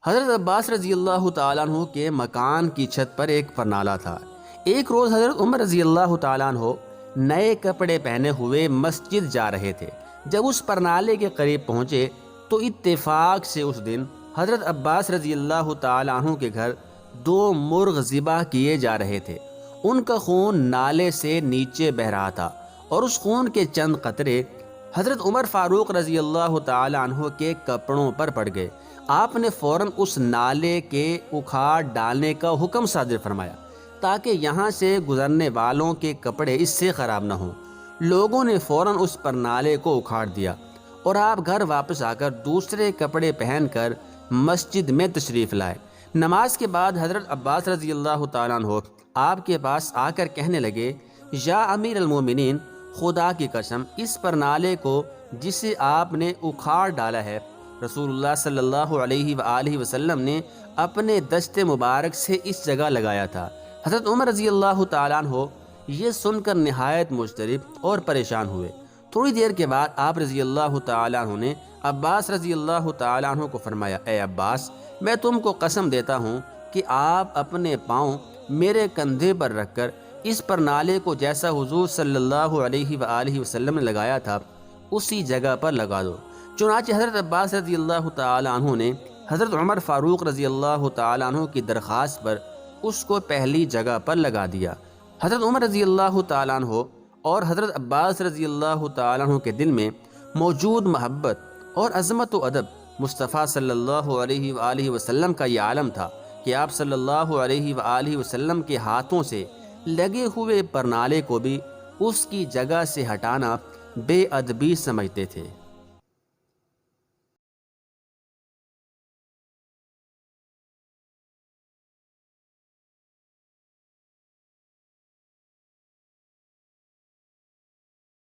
حضرت عباس رضی اللہ تعالیٰ عنہ کے مکان کی چھت پر ایک پرنالہ تھا۔ ایک روز حضرت عمر رضی اللہ تعالیٰ عنہ نئے کپڑے پہنے ہوئے مسجد جا رہے تھے۔ جب اس پرنالے کے قریب پہنچے تو اتفاق سے اس دن حضرت عباس رضی اللہ تعالیٰ عنہ کے گھر 2 مرغ ذبح کیے جا رہے تھے۔ ان کا خون نالے سے نیچے بہہ رہا تھا اور اس خون کے چند قطرے حضرت عمر فاروق رضی اللہ تعالیٰ عنہ کے کپڑوں پر پڑ گئے۔ آپ نے فوراً اس نالے کے اکھاڑ ڈالنے کا حکم صادر فرمایا تاکہ یہاں سے گزرنے والوں کے کپڑے اس سے خراب نہ ہوں۔ لوگوں نے فوراً اس پرنالے کو اکھاڑ دیا اور آپ گھر واپس آ کر دوسرے کپڑے پہن کر مسجد میں تشریف لائے۔ نماز کے بعد حضرت عباس رضی اللہ تعالیٰ عنہ آپ کے پاس آ کر کہنے لگے، یا امیر المومنین، خدا کی قسم اس پرنالے کو جسے آپ نے اکھاڑ ڈالا ہے، رسول اللہ صلی اللہ علیہ وآلہ وسلم نے اپنے دست مبارک سے اس جگہ لگایا تھا۔ حضرت عمر رضی اللہ تعالیٰ عنہ یہ سن کر نہایت مضطرب اور پریشان ہوئے۔ تھوڑی دیر کے بعد آپ رضی اللہ تعالیٰ عنہ نے عباس رضی اللہ تعالیٰ عنہ کو فرمایا، اے عباس، میں تم کو قسم دیتا ہوں کہ آپ اپنے پاؤں میرے کندھے پر رکھ کر اس پرنالے کو جیسا حضور صلی اللہ علیہ وآلہ وسلم نے لگایا تھا اسی جگہ پر لگا دو۔ چنانچہ حضرت عباس رضی اللہ تعالیٰ عنہ نے حضرت عمر فاروق رضی اللہ تعالیٰ عنہ کی درخواست پر اس کو پہلی جگہ پر لگا دیا۔ حضرت عمر رضی اللہ تعالیٰ عنہ اور حضرت عباس رضی اللہ تعالیٰ عنہ کے دل میں موجود محبت اور عظمت و ادب مصطفیٰ صلی اللہ علیہ وآلہ وسلم کا یہ عالم تھا کہ آپ صلی اللہ علیہ وآلہ وسلم کے ہاتھوں سے لگے ہوئے پرنالے کو بھی اس کی جگہ سے ہٹانا بے ادبی سمجھتے تھے۔